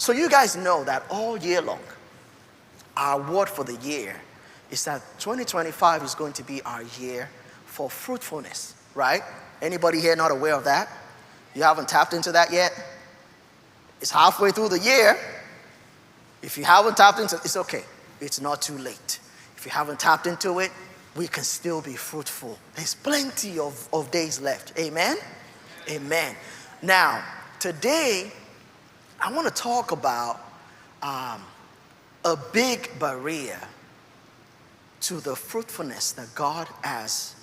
So you guys know that all year long, our word for the year is that 2025 is going to be our year for fruitfulness, right? Anybody here not aware of that? You haven't tapped into that yet? It's halfway through the year. If you haven't tapped into it, it's okay. It's not too late. If you haven't tapped into it, we can still be fruitful. There's plenty of days left. Amen? Amen. Now, today, I want to talk about a big barrier to the fruitfulness that God has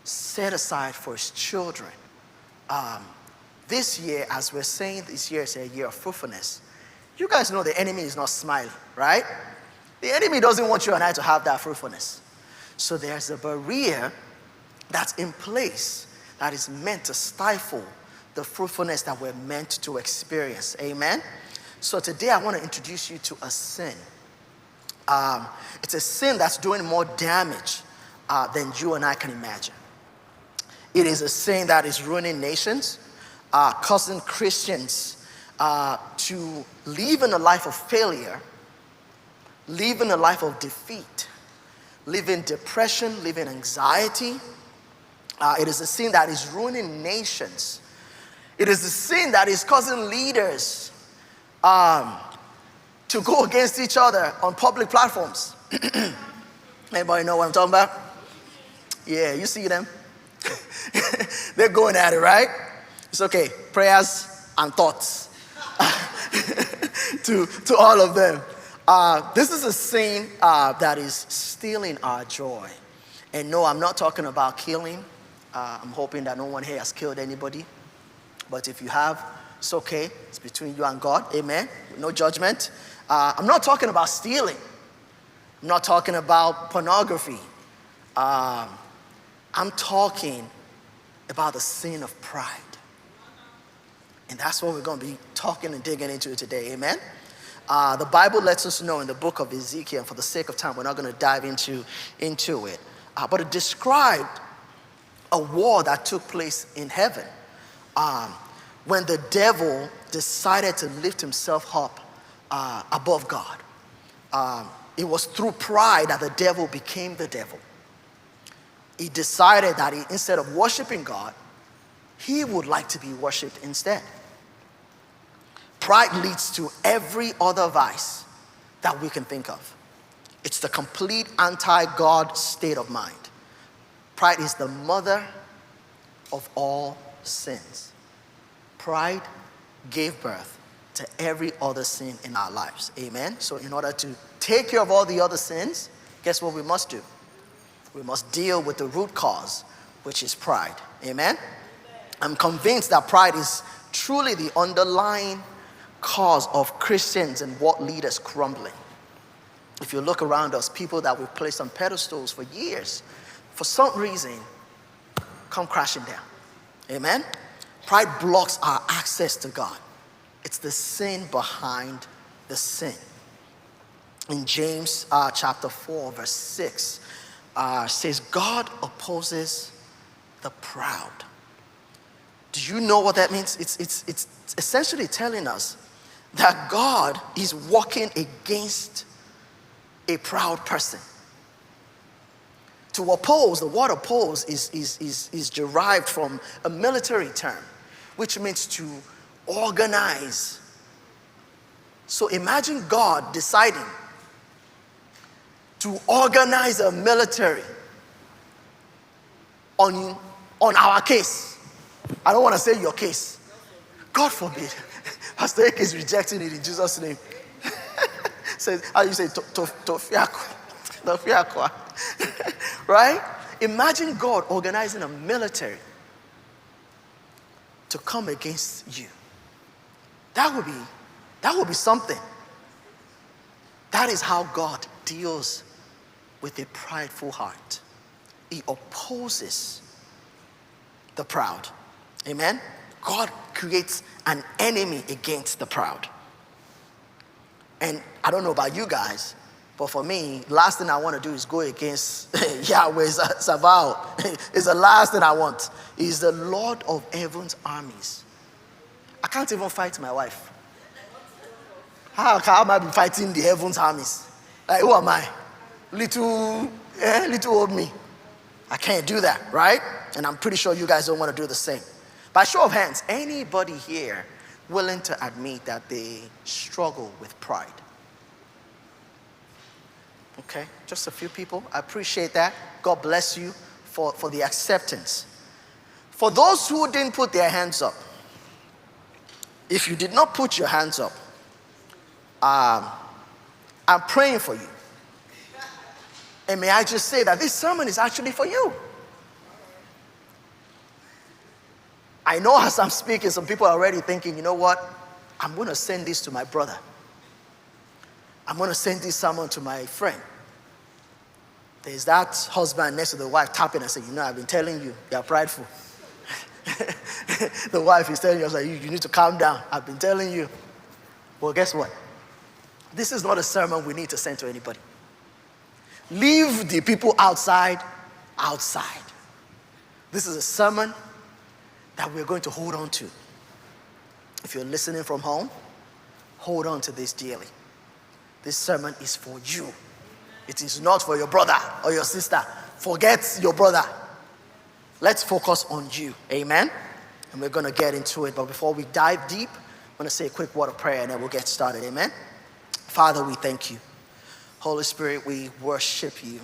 set aside for his children. This year, as we're saying, this year is a year of fruitfulness. You guys know the enemy is not smiling, right? The enemy doesn't want you and I to have that fruitfulness. So there's a barrier that's in place that is meant to stifle the fruitfulness that we're meant to experience. Amen? So today I want to introduce you to a sin. It's a sin that's doing more damage than you and I can imagine. It is a sin that is ruining nations, causing Christians to live in a life of failure, live in a life of defeat, live in depression, live in anxiety. It is a sin that is ruining nations. It is a sin that is causing leaders to go against each other on public platforms. Anybody know what I'm talking about? Yeah, you see them? They're going at it, right? It's okay. Prayers and thoughts to all of them. This is a sin that is stealing our joy. And no, I'm not talking about killing. I'm hoping that no one here has killed anybody. But if you have, it's okay. It's between you and God. Amen. No judgment. I'm not talking about stealing. I'm not talking about pornography. I'm talking about the sin of pride. And that's what we're going to be talking and digging into today. Amen. The Bible lets us know in the book of Ezekiel, and for the sake of time, we're not going to dive into it. But it described a war that took place in heaven when the devil decided to lift himself up above God. It was through pride that the devil became the devil. He decided that instead of worshiping God, he would like to be worshiped instead. Pride leads to every other vice that we can think of. It's the complete anti-God state of mind. Pride is the mother of all sins. Pride gave birth to every other sin in our lives. Amen? So in order to take care of all the other sins, guess what we must do? We must deal with the root cause, which is pride. Amen? I'm convinced that pride is truly the underlying cause of Christians and what lead us crumbling. If you look around us, people that we've placed on pedestals for years, for some reason, come crashing down. Amen? Pride blocks our access to God. It's the sin behind the sin. In James chapter 4, verse 6, says, God opposes the proud. Do you know what that means? It's essentially telling us that God is working against a proud person. To oppose, the word oppose is derived from a military term, which means to organize. So imagine God deciding to organize a military on our case. I don't want to say your case. God forbid. Pastor Eke is rejecting it in Jesus' name. Says, how you say, Tofiakwa. Right? Imagine God organizing a military to come against you. That would be something. That is how God deals with a prideful heart. He opposes the proud. Amen? God creates an enemy against the proud. And I don't know about you guys, but for me, last thing I want to do is go against Yahweh's Sabaoth. It's the last thing I want. He's the Lord of heaven's armies. I can't even fight my wife. How am I be fighting the heavens armies? Like, who am I? Little old me. I can't do that, right? And I'm pretty sure you guys don't want to do the same. By show of hands, anybody here willing to admit that they struggle with pride? Okay, just a few people. I appreciate that. God bless you for the acceptance. For those who didn't put their hands up, if you did not put your hands up, I'm praying for you. And may I just say that this sermon is actually for you. I know as I'm speaking, some people are already thinking, you know what? I'm going to send this to my brother. I'm going to send this sermon to my friend. There's that husband next to the wife tapping and saying, you know, I've been telling you, you're prideful. The wife is telling you, like, you need to calm down. I've been telling you. Well, guess what? This is not a sermon we need to send to anybody. Leave the people outside. This is a sermon that we're going to hold on to. If you're listening from home, hold on to this dearly. This sermon is for you. It is not for your brother or your sister. Forget your brother. Let's focus on you. Amen? And we're going to get into it. But before we dive deep, I'm going to say a quick word of prayer and then we'll get started. Amen? Father, we thank you. Holy Spirit, we worship you.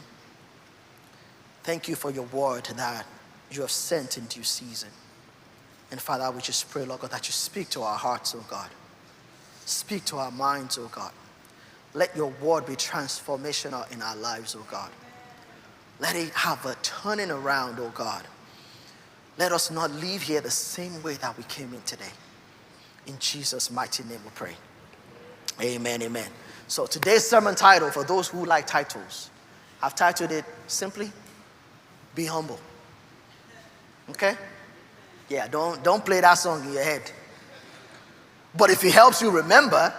Thank you for your word that you have sent in due season. And Father, we just pray, Lord God, that you speak to our hearts, oh God. Speak to our minds, oh God. Let your word be transformational in our lives, oh God. Let it have a turning around, oh God. Let us not leave here the same way that we came in today. In Jesus' mighty name we pray. Amen, amen. So today's sermon title, for those who like titles, I've titled it simply, Be Humble. Okay? Yeah, don't play that song in your head. But if it helps you remember,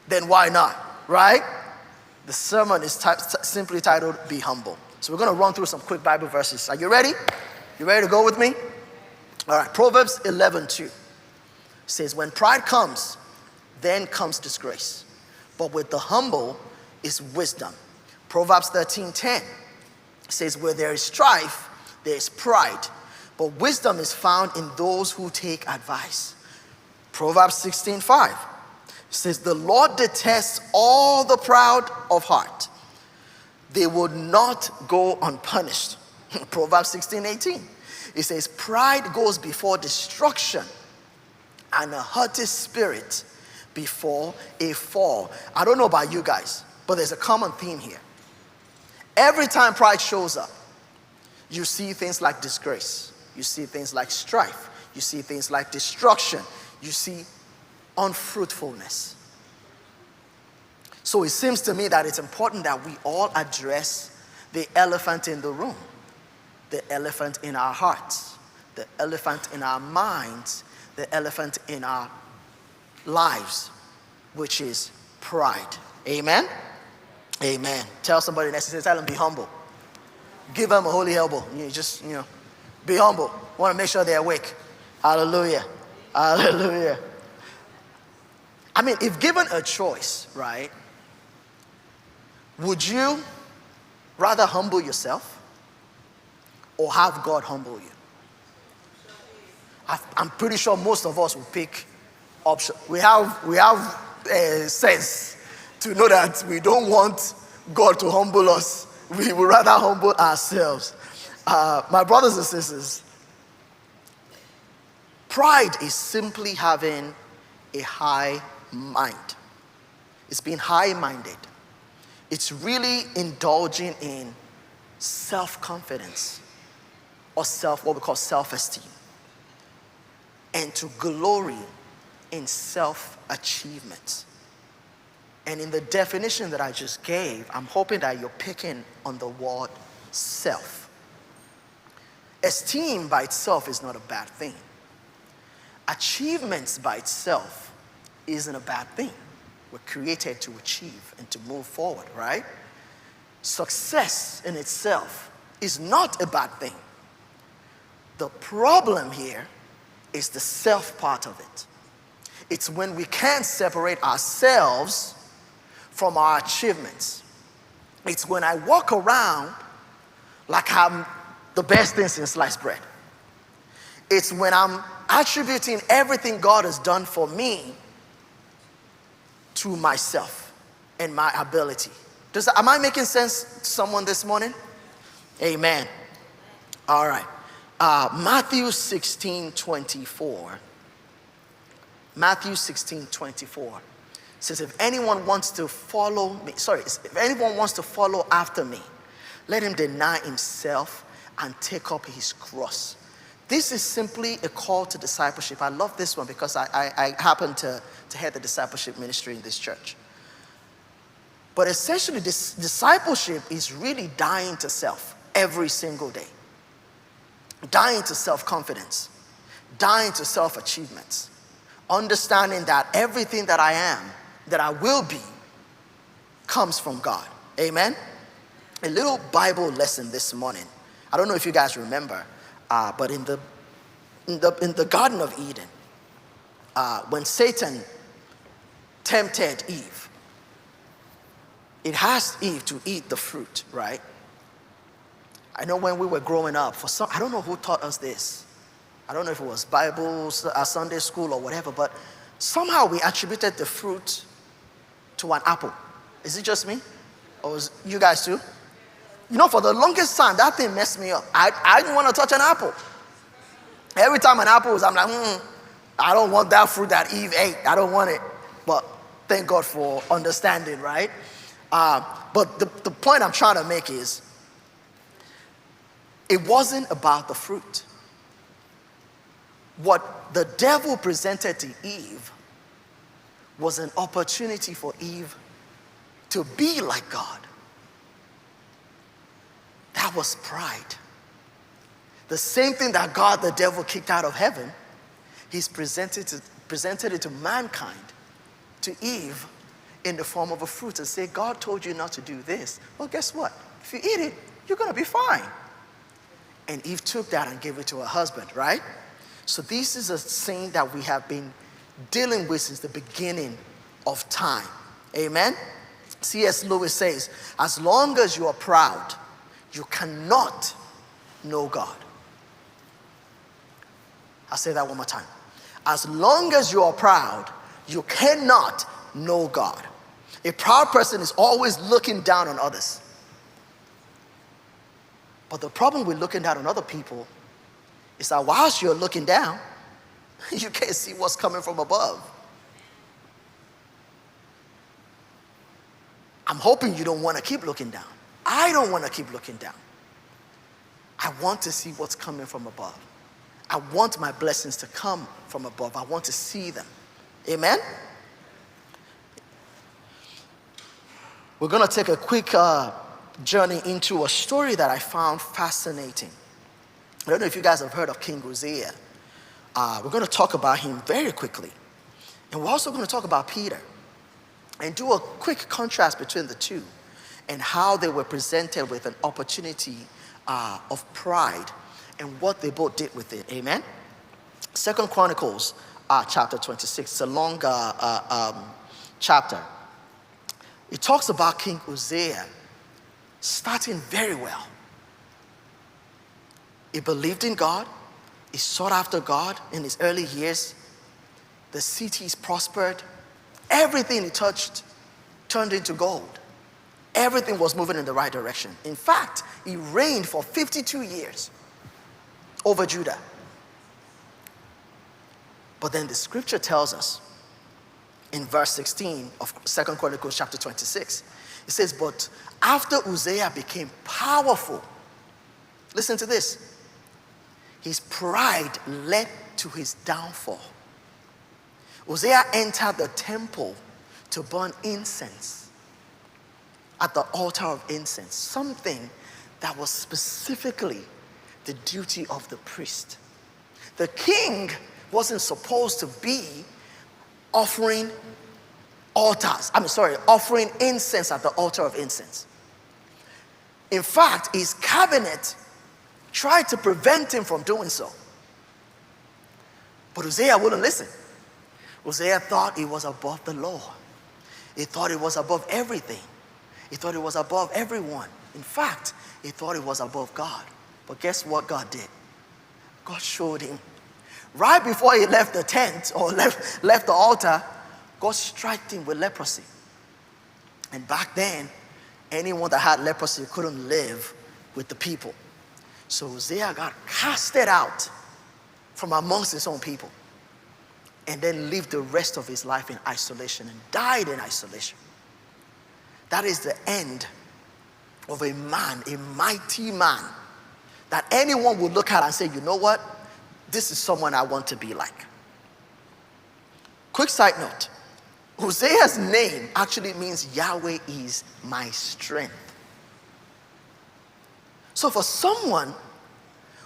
then why not, right? The sermon is simply titled, Be Humble. So we're going to run through some quick Bible verses. Are you ready? You ready to go with me? All right, Proverbs 11:2 says, when pride comes, then comes disgrace. But with the humble is wisdom. Proverbs 13:10 says, where there is strife, there is pride. But wisdom is found in those who take advice. Proverbs 16:5 says, the Lord detests all the proud of heart. They would not go unpunished. Proverbs 16:18. It says, pride goes before destruction, and a haughty spirit before a fall. I don't know about you guys, but there's a common theme here. Every time pride shows up, you see things like disgrace. You see things like strife. You see things like destruction. You see unfruitfulness. So it seems to me that it's important that we all address the elephant in the room, the elephant in our hearts, the elephant in our minds, the elephant in our lives, which is pride. Amen? Amen. Tell somebody next to you, tell them, be humble. Give them a holy elbow. Be humble. Want to make sure they're awake. Hallelujah. Hallelujah. I mean, if given a choice, right, would you rather humble yourself or have God humble you? I'm pretty sure most of us will pick option. We have sense to know that we don't want God to humble us. We would rather humble ourselves. My brothers and sisters, pride is simply having a high mind. It's being high-minded. It's really indulging in self-confidence or what we call self-esteem, and to glory in self-achievement. And in the definition that I just gave, I'm hoping that you're picking on the word self. Esteem by itself is not a bad thing. Achievements by itself isn't a bad thing. We're created to achieve and to move forward, right? Success in itself is not a bad thing. The problem here is the self part of it. It's when we can't separate ourselves from our achievements. It's when I walk around like I'm the best thing since sliced bread. It's when I'm attributing everything God has done for me to myself and my ability. Am I making sense to someone this morning? Amen. All right. Matthew 16:24. Matthew 16:24 says, if anyone wants to follow after me, let him deny himself and take up his cross. This is simply a call to discipleship. I love this one because I happen to head the discipleship ministry in this church. But essentially, this discipleship is really dying to self every single day. Dying to self-confidence. Dying to self-achievements. Understanding that everything that I am, that I will be, comes from God. Amen? A little Bible lesson this morning. I don't know if you guys remember, but in the Garden of Eden, when Satan tempted Eve, it asked Eve to eat the fruit, right? I know when we were growing up, I don't know who taught us this. I don't know if it was Bible, Sunday school, or whatever, but somehow we attributed the fruit to an apple. Is it just me? Or was you guys too? You know, for the longest time, that thing messed me up. I didn't want to touch an apple. Every time an apple was, I'm like, I don't want that fruit that Eve ate. I don't want it. But thank God for understanding, right? But the point I'm trying to make is, it wasn't about the fruit. What the devil presented to Eve was an opportunity for Eve to be like God. That was pride. The same thing that God, the devil, kicked out of heaven, he's presented it to mankind, to Eve, in the form of a fruit, and say, God told you not to do this. Well, guess what? If you eat it, you're going to be fine. And Eve took that and gave it to her husband, right? So this is a sin that we have been dealing with since the beginning of time. Amen? C.S. Lewis says, as long as you are proud, you cannot know God. I'll say that one more time. As long as you are proud, you cannot know God. A proud person is always looking down on others. But the problem with looking down on other people is that whilst you're looking down, you can't see what's coming from above. I'm hoping you don't want to keep looking down. I don't want to keep looking down. I want to see what's coming from above. I want my blessings to come from above. I want to see them. Amen? We're going to take a quick journey into a story that I found fascinating. I don't know if you guys have heard of King Uzziah. We're going to talk about him very quickly. And we're also going to talk about Peter and do a quick contrast between the two and how they were presented with an opportunity of pride and what they both did with it. Amen? 2 Chronicles chapter 26. It's a long chapter. It talks about King Uzziah starting very well. He believed in God. He sought after God in his early years. The cities prospered. Everything he touched turned into gold. Everything was moving in the right direction. In fact, he reigned for 52 years over Judah. But then the scripture tells us in verse 16 of 2 Chronicles chapter 26, it says, but after Uzziah became powerful, listen to this, his pride led to his downfall. Uzziah entered the temple to burn incense at the altar of incense, something that was specifically the duty of the priest. The king wasn't supposed to be offering incense at the altar of incense. In fact, his cabinet tried to prevent him from doing so. But Uzziah wouldn't listen. Hosea thought he was above the law. He thought he was above everything. He thought he was above everyone. In fact, he thought he was above God. But guess what God did? God showed him. Right before he left the tent or left the altar, God struck him with leprosy. And back then, anyone that had leprosy couldn't live with the people. So Hosea got casted out from amongst his own people and then lived the rest of his life in isolation and died in isolation. That is the end of a man, a mighty man, that anyone would look at and say, you know what? This is someone I want to be like. Quick side note. Hosea's name actually means Yahweh is my strength. So for someone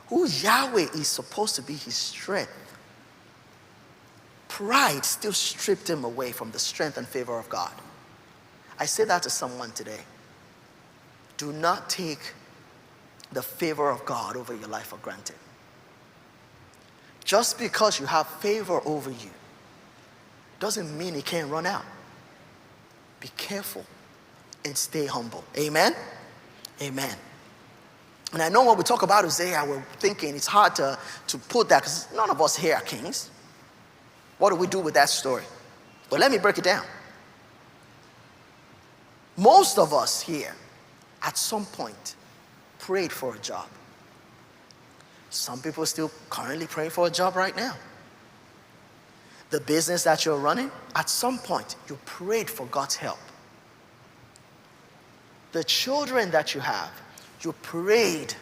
who Yahweh is supposed to be his strength, pride still stripped him away from the strength and favor of God. I say that to someone today. Do not take the favor of God over your life for granted. Just because you have favor over you doesn't mean it can't run out. Be careful and stay humble. Amen? Amen. And I know when we talk about Hosea, we're thinking it's hard to put that because none of us here are kings. What do we do with that story? But let me break it down. Most of us here, at some point, prayed for a job. Some people are still currently praying for a job right now. The business that you're running, at some point, you prayed for God's help. The children that you have, you prayed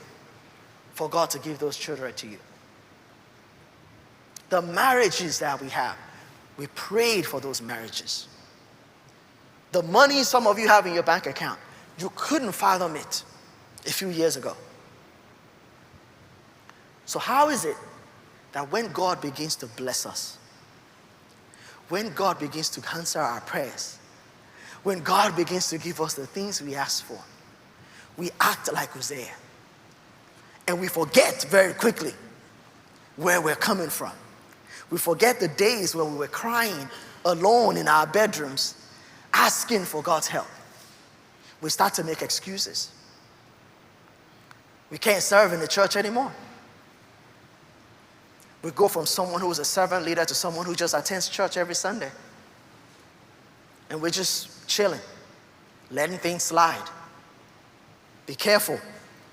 for God to give those children to you. The marriages that we have, we prayed for those marriages. The money some of you have in your bank account, you couldn't fathom it a few years ago. So how is it that when God begins to bless us, when God begins to answer our prayers, when God begins to give us the things we ask for, we act like Hosea. And we forget very quickly where we're coming from. We forget the days when we were crying alone in our bedrooms, asking for God's help. We start to make excuses. We can't serve in the church anymore. We go from someone who is a servant leader to someone who just attends church every Sunday. And we're just chilling, letting things slide. Be careful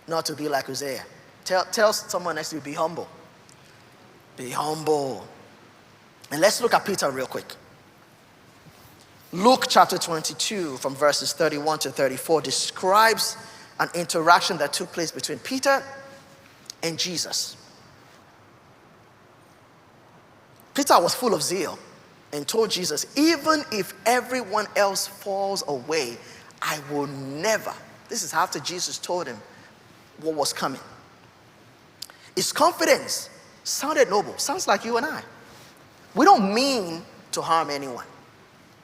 not to be like Hosea. Tell someone next to you, be humble. Be humble. And let's look at Peter real quick. Luke chapter 22 from verses 31 to 34 describes an interaction that took place between Peter and Jesus. Peter was full of zeal and told Jesus, even if everyone else falls away, I will never. This is after Jesus told him what was coming. His confidence sounded noble. Sounds like you and I. We don't mean to harm anyone.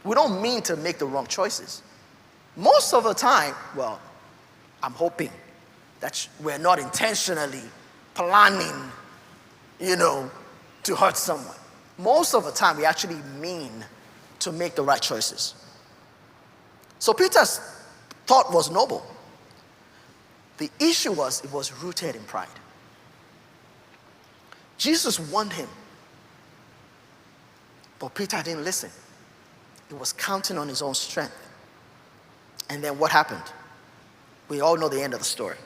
We don't mean to make the wrong choices. Most of the time, well, I'm hoping that we're not intentionally planning, to hurt someone. Most of the time, we actually mean to make the right choices. So Peter's thought was noble. The issue was, it was rooted in pride. Jesus warned him, but Peter didn't listen. He was counting on his own strength. And then what happened? We all know the end of the story.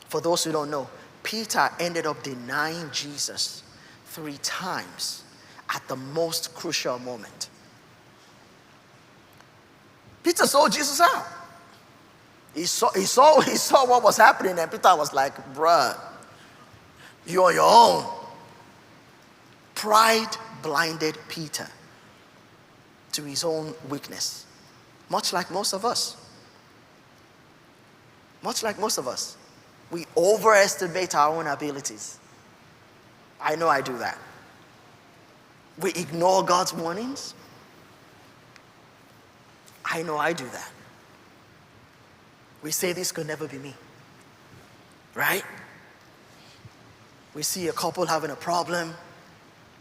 For those who don't know, Peter ended up denying Jesus 3 times at the most crucial moment. Peter saw Jesus out. He saw what was happening, and Peter was like, bruh, you're on your own. Pride blinded Peter to his own weakness, much like most of us. Much like most of us. We overestimate our own abilities. I know I do that. We ignore God's warnings. I know I do that. We say this could never be me. Right? We see a couple having a problem,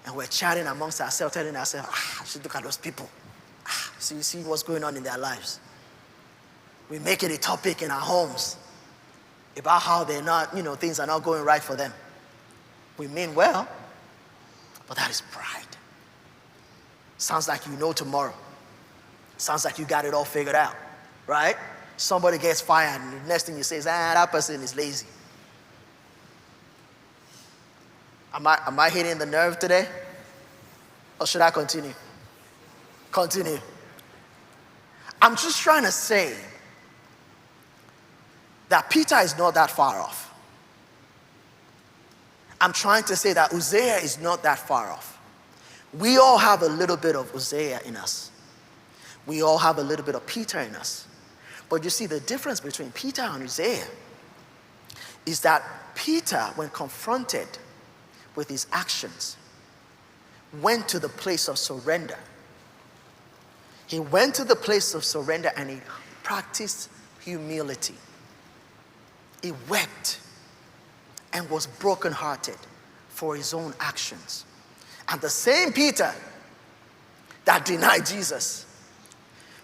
And we're chatting amongst ourselves, telling ourselves, should look at those people. See what's going on in their lives. We make it a topic in our homes about how they're not, things are not going right for them. We mean well, but that is pride. Sounds like you know tomorrow. Sounds like you got it all figured out, right? Somebody gets fired, and the next thing you say is, that person is lazy. Am I hitting the nerve today? Or should I continue? Continue. I'm just trying to say that Peter is not that far off. I'm trying to say that Uzziah is not that far off. We all have a little bit of Uzziah in us. We all have a little bit of Peter in us. But you see, the difference between Peter and Uzziah is that Peter, when confronted with his actions, went to the place of surrender. He went to the place of surrender and he practiced humility. He wept and was brokenhearted for his own actions. And the same Peter that denied Jesus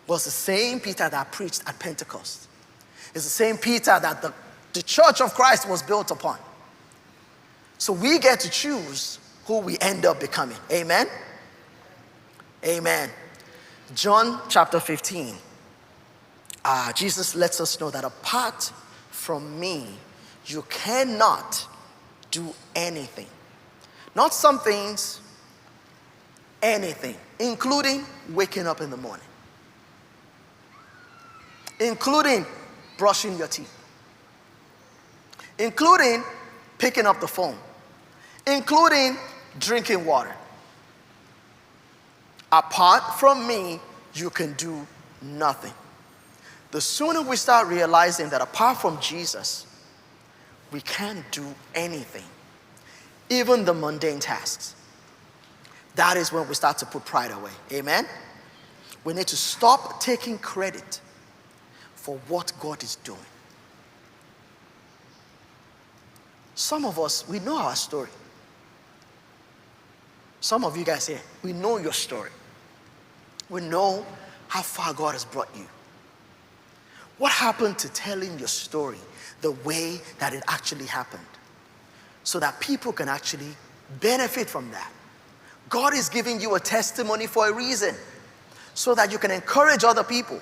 was the same Peter that preached at Pentecost. It's the same Peter that the church of Christ was built upon. So we get to choose who we end up becoming. Amen? Amen. John chapter 15. Jesus lets us know that apart from me, you cannot do anything. Not some things, anything, including waking up in the morning, including brushing your teeth, including picking up the phone, including drinking water. Apart from me, you can do nothing. The sooner we start realizing that apart from Jesus, we can't do anything, even the mundane tasks, that is when we start to put pride away. Amen? We need to stop taking credit for what God is doing. Some of us, we know our story. Some of you guys here, we know your story. We know how far God has brought you. What happened to telling your story the way that it actually happened? So that people can actually benefit from that. God is giving you a testimony for a reason. So that you can encourage other people.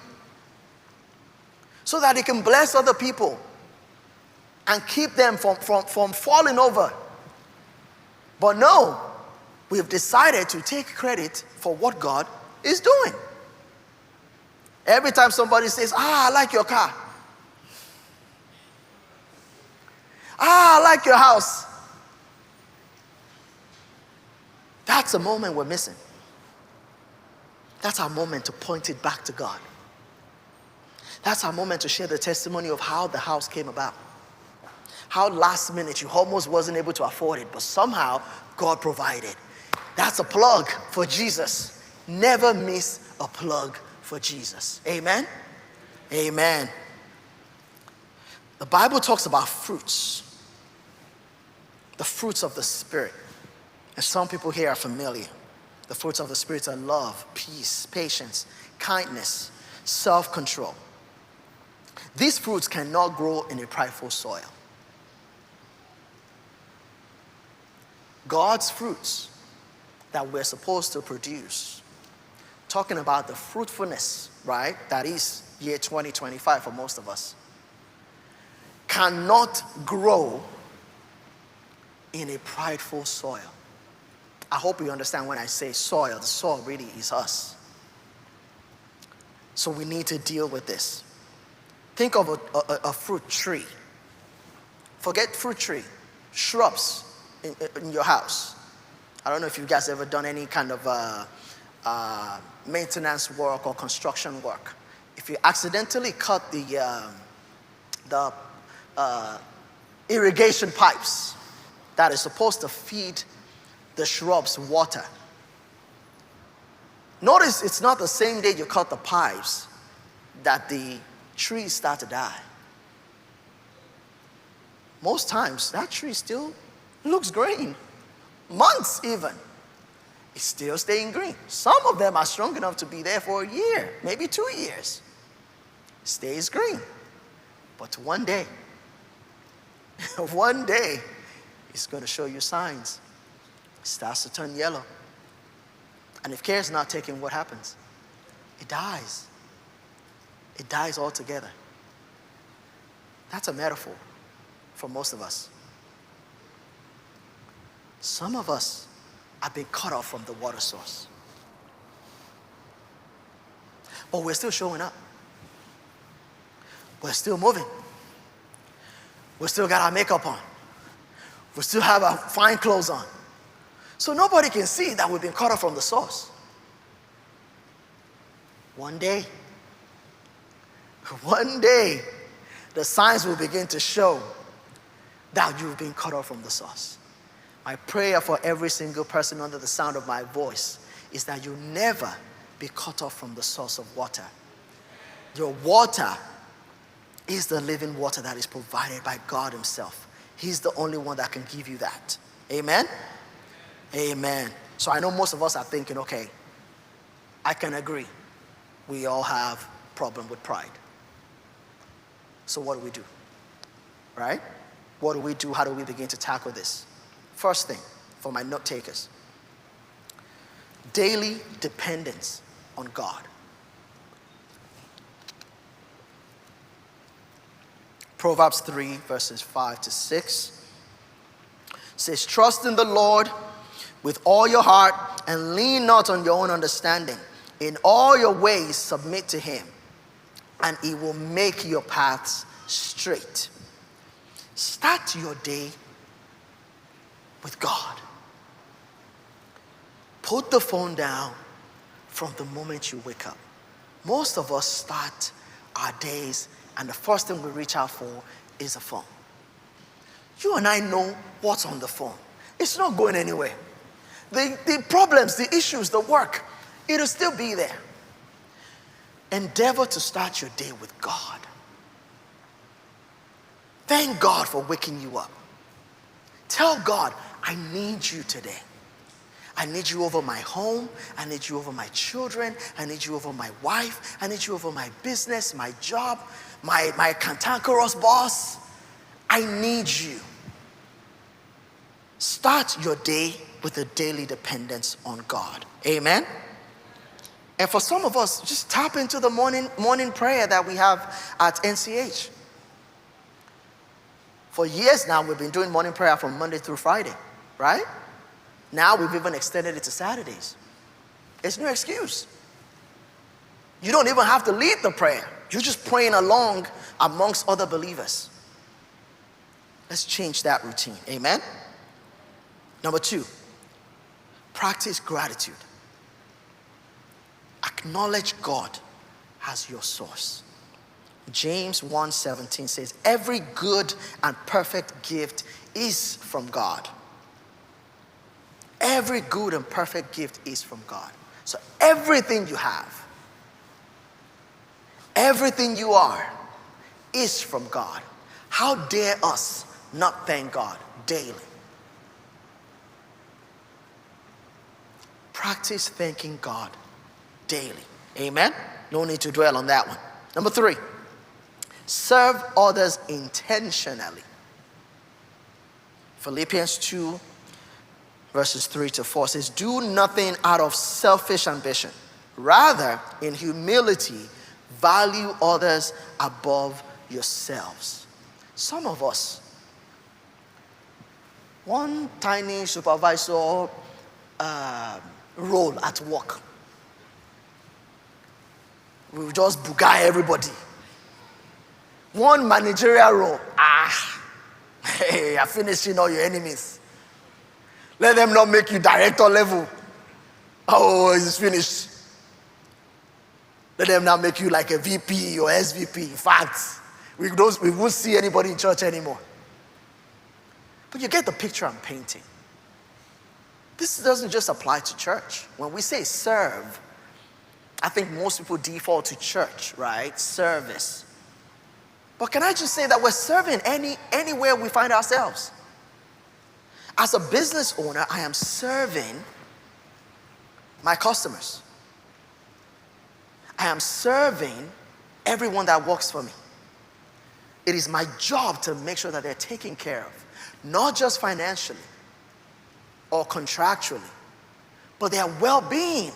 So that it can bless other people. And keep them from falling over. But no, we've decided to take credit for what God is doing. Every time somebody says, I like your car. I like your house. That's a moment we're missing. That's our moment to point it back to God. That's our moment to share the testimony of how the house came about. How last minute you almost wasn't able to afford it, but somehow God provided. That's a plug for Jesus. Never miss a plug for Jesus. Amen? Amen. The Bible talks about fruits. The fruits of the Spirit. And some people here are familiar. The fruits of the Spirit are love, peace, patience, kindness, self-control. These fruits cannot grow in a prideful soil. God's fruits that we're supposed to produce, talking about the fruitfulness, right? That is year 2025 for most of us, cannot grow in a prideful soil. I hope you understand when I say soil, the soil really is us. So we need to deal with this. Think of a fruit tree. Forget fruit tree, shrubs in your house. I don't know if you guys ever done any kind of maintenance work or construction work. If you accidentally cut the irrigation pipes that is supposed to feed the shrubs water, notice it's not the same day you cut the pipes that the trees start to die. Most times that tree still looks green, months even It's still staying green. Some of them are strong enough to be there for a year, maybe 2 years. Stays green. But one day, one day, it's going to show you signs. It starts to turn yellow. And if care is not taken, what happens? It dies. It dies altogether. That's a metaphor for most of us. Some of us have been cut off from the water source. But we're still showing up. We're still moving. We still got our makeup on. We still have our fine clothes on. So nobody can see that we've been cut off from the source. One day, the signs will begin to show that you've been cut off from the source. My prayer for every single person under the sound of my voice is that you never be cut off from the source of water. Your water is the living water that is provided by God himself. He's the only one that can give you that. Amen? Amen. So I know most of us are thinking, okay, I can agree. We all have a problem with pride. So what do we do? Right? What do we do? How do we begin to tackle this? First thing, for my note takers, daily dependence on God. Proverbs 3, verses 5 to 6 says, trust in the Lord with all your heart and lean not on your own understanding. In all your ways submit to him, and he will make your paths straight. Start your day with God. Put the phone down from the moment you wake up. Most of us start our days and the first thing we reach out for is a phone. You and I know what's on the phone. It's not going anywhere. The problems, the issues, the work, it'll still be there. Endeavor to start your day with God. Thank God for waking you up. Tell God, I need you today. I need you over my home. I need you over my children. I need you over my wife. I need you over my business, my job, my cantankerous boss. I need you. Start your day with a daily dependence on God. Amen? And for some of us, just tap into the morning prayer that we have at NCH. For years now, we've been doing morning prayer from Monday through Friday, right? Now we've even extended it to Saturdays. It's no excuse. You don't even have to lead the prayer. You're just praying along amongst other believers. Let's change that routine. Amen? Number 2, practice gratitude. Acknowledge God as your source. James 1:17 says, every good and perfect gift is from God. Every good and perfect gift is from God. So everything you have, everything you are, is from God. How dare us not thank God daily? Practice thanking God daily. Amen? No need to dwell on that one. Number 3, serve others intentionally. Philippians 2, verses 3 to 4 says, do nothing out of selfish ambition. Rather, in humility, value others above yourselves. Some of us, one tiny supervisor role at work, we will just bugai everybody. One managerial role, hey, you're finishing all your enemies. Let them not make you director level. Oh, it's finished. Let them not make you like a VP or SVP. In fact, we won't see anybody in church anymore. But you get the picture I'm painting. This doesn't just apply to church. When we say serve, I think most people default to church, right? Service. But can I just say that we're serving anywhere we find ourselves? As a business owner, I am serving my customers. I am serving everyone that works for me. It is my job to make sure that they're taken care of, not just financially or contractually, but their well-being.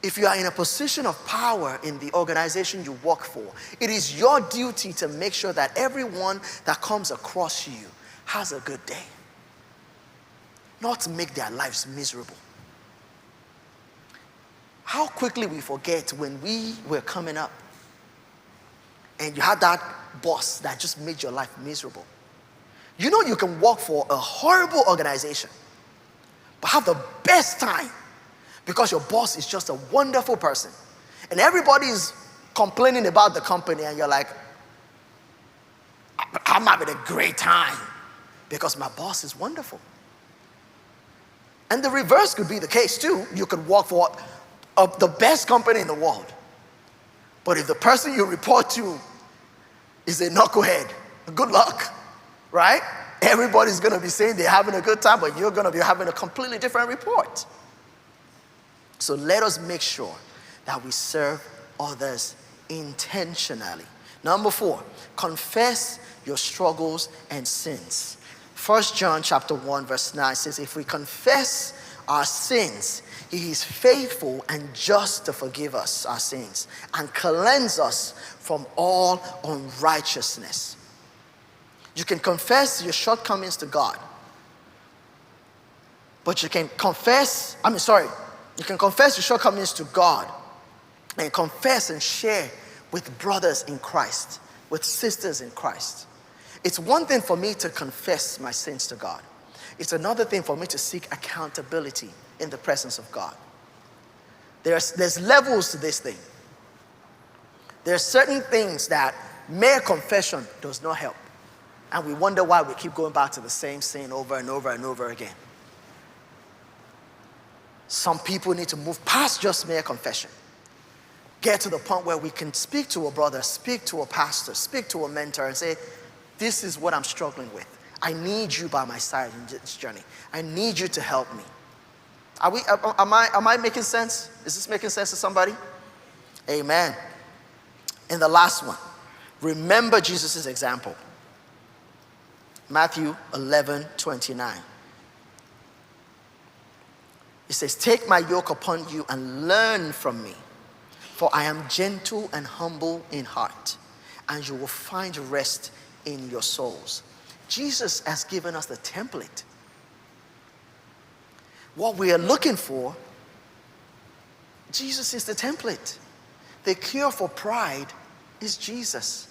If you are in a position of power in the organization you work for, it is your duty to make sure that everyone that comes across you has a good day, not to make their lives miserable. How quickly we forget when we were coming up and you had that boss that just made your life miserable. You know you can work for a horrible organization, but have the best time because your boss is just a wonderful person. And everybody's complaining about the company and you're like, I'm having a great time because my boss is wonderful. And the reverse could be the case too. You could work for the best company in the world, but if the person you report to is a knucklehead, good luck, right? Everybody's going to be saying they're having a good time, but you're going to be having a completely different report. So let us make sure that we serve others intentionally. Number 4, confess your struggles and sins. 1 John chapter 1 verse 9 says, if we confess our sins, he is faithful and just to forgive us our sins and cleanse us from all unrighteousness. You can confess your shortcomings to God, but you can confess your shortcomings to God and confess and share with brothers in Christ, with sisters in Christ. It's one thing for me to confess my sins to God. It's another thing for me to seek accountability in the presence of God. There's levels to this thing. There are certain things that mere confession does not help. And we wonder why we keep going back to the same sin over and over and over again. Some people need to move past just mere confession. Get to the point where we can speak to a brother, speak to a pastor, speak to a mentor and say, this is what I'm struggling with. I need you by my side in this journey. I need you to help me. Am I making sense? Is this making sense to somebody? Amen. And the last one, remember Jesus' example. Matthew 11:29. It says, take my yoke upon you and learn from me, for I am gentle and humble in heart, and you will find rest in your souls. Jesus has given us the template. What we are looking for, Jesus is the template. The cure for pride is Jesus.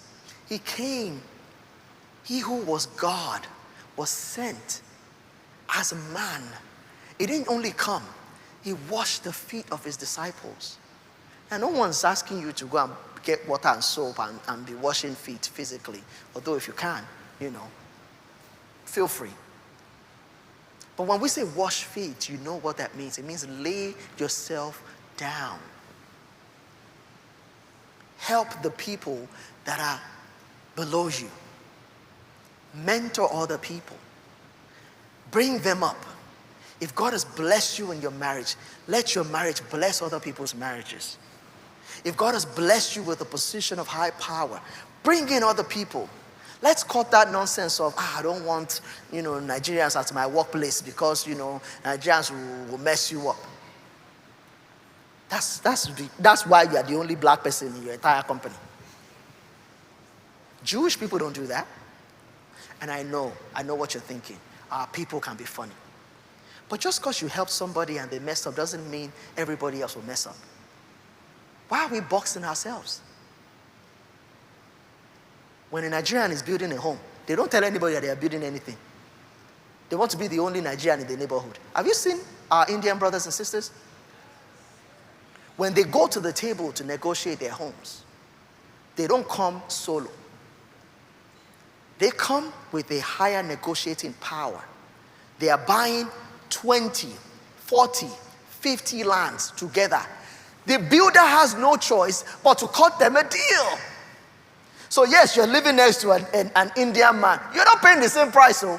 He came. He who was God was sent as a man. He didn't only come, he washed the feet of his disciples. And no one's asking you to go and get water and soap and be washing feet physically. Although if you can, feel free. But when we say wash feet, you know what that means. It means lay yourself down. Help the people that are below you. Mentor other people. Bring them up. If God has blessed you in your marriage, let your marriage bless other people's marriages. If God has blessed you with a position of high power, bring in other people. Let's cut that nonsense of, I don't want, Nigerians at my workplace because, Nigerians will mess you up. That's why you are the only black person in your entire company. Jewish people don't do that. And I know what you're thinking. People can be funny. But just because you help somebody and they mess up doesn't mean everybody else will mess up. Why are we boxing ourselves? When a Nigerian is building a home, they don't tell anybody that they are building anything. They want to be the only Nigerian in the neighborhood. Have you seen our Indian brothers and sisters? When they go to the table to negotiate their homes, they don't come solo. They come with a higher negotiating power. They are buying 20, 40, 50 lands together. The builder has no choice but to cut them a deal. So yes, you're living next to an Indian man. You're not paying the same price, so.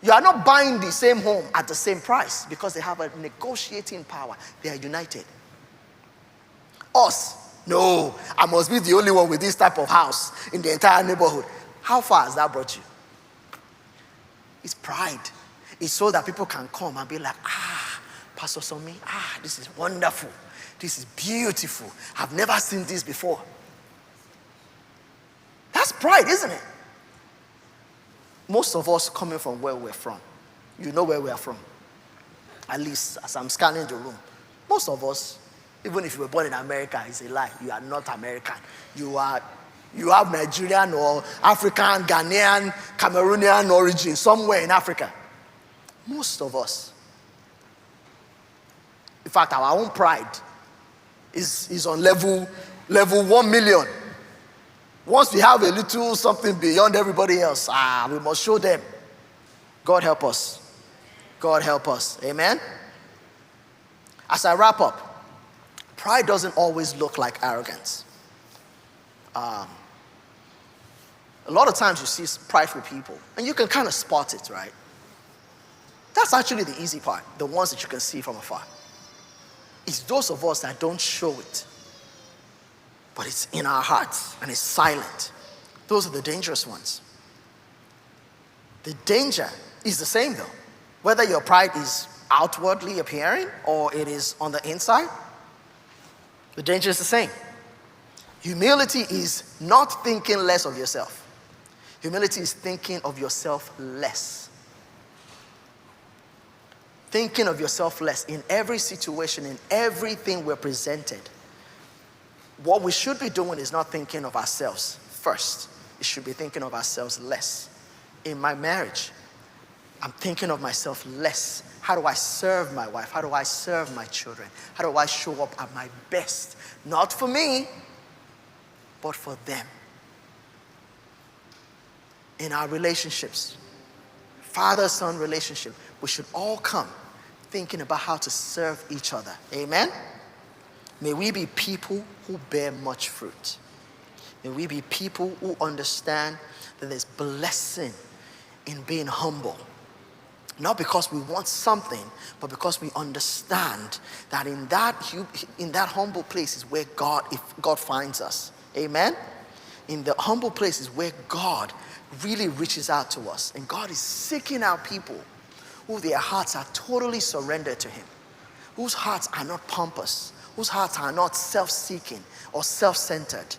You are not buying the same home at the same price because they have a negotiating power. They are united. Us, no, I must be the only one with this type of house in the entire neighborhood. How far has that brought you? It's pride. It's so that people can come and be like, Pastor Sanmi, this is wonderful. This is beautiful. I've never seen this before. That's pride, isn't it? Most of us coming from where we're from, you know where we are from. At least as I'm scanning the room. Most of us, even if you were born in America, it's a lie. You are not American. You have Nigerian or African, Ghanaian, Cameroonian origin somewhere in Africa. Most of us. In fact, our own pride is on level 1 million. Once we have a little something beyond everybody else, we must show them. God help us. God help us. Amen? As I wrap up, pride doesn't always look like arrogance. A lot of times you see prideful people, and you can kind of spot it, right? That's actually the easy part, the ones that you can see from afar. It's those of us that don't show it, but it's in our hearts and it's silent. Those are the dangerous ones. The danger is the same though. Whether your pride is outwardly appearing or it is on the inside, the danger is the same. Humility is not thinking less of yourself. Humility is thinking of yourself less. Thinking of yourself less in every situation, in everything we're presented. What we should be doing is not thinking of ourselves first. It should be thinking of ourselves less. In my marriage, I'm thinking of myself less. How do I serve my wife? How do I serve my children? How do I show up at my best? Not for me, but for them. In our relationships, father-son relationship, we should all come thinking about how to serve each other. Amen? May we be people who bear much fruit. May we be people who understand that there's blessing in being humble. Not because we want something, but because we understand that in that humble place is where God finds us. Amen? In the humble place is where God really reaches out to us. And God is seeking out people who their hearts are totally surrendered to Him. Whose hearts are not pompous. Whose hearts are not self-seeking or self-centered.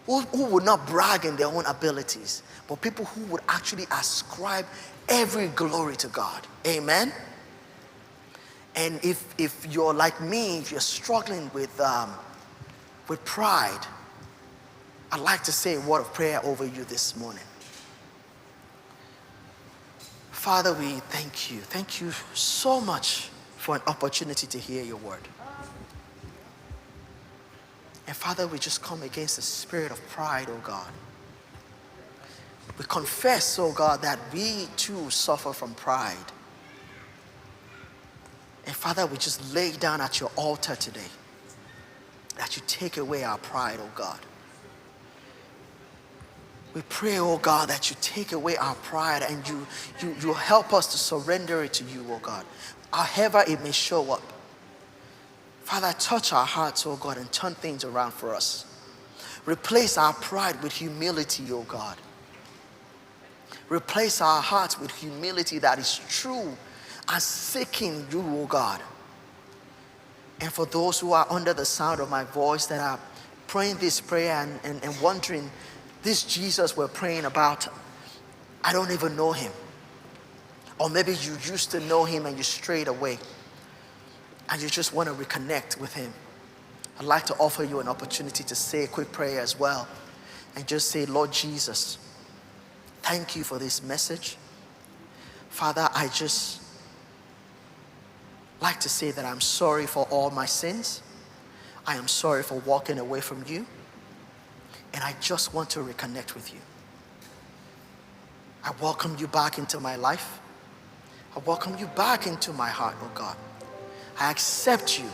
Who would not brag in their own abilities. But people who would actually ascribe every glory to God. Amen? And if you're like me, if you're struggling with pride, I'd like to say a word of prayer over you this morning. Father, we thank you. Thank you so much for an opportunity to hear your word. And Father, we just come against the spirit of pride, oh God. We confess, oh God, that we too suffer from pride. And Father, we just lay down at your altar today that you take away our pride, oh God. We pray, oh God, that you take away our pride and you help us to surrender it to you, oh God. However it may show up. Father, touch our hearts, oh God, and turn things around for us. Replace our pride with humility, oh God. Replace our hearts with humility that is true and seeking you, oh God. And for those who are under the sound of my voice that are praying this prayer and wondering, this Jesus we're praying about, I don't even know him. Or maybe you used to know him and you strayed away and you just want to reconnect with him. I'd like to offer you an opportunity to say a quick prayer as well and just say, Lord Jesus, thank you for this message. Father, I just like to say that I'm sorry for all my sins. I am sorry for walking away from you. And I just want to reconnect with you. I welcome you back into my life. I welcome you back into my heart, oh God. I accept you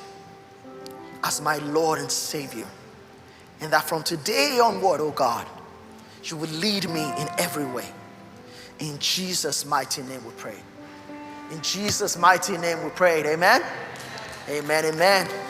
as my Lord and Savior. And that from today onward, oh God, you will lead me in every way. In Jesus' mighty name we pray. In Jesus' mighty name we prayed. Amen. Amen. Amen.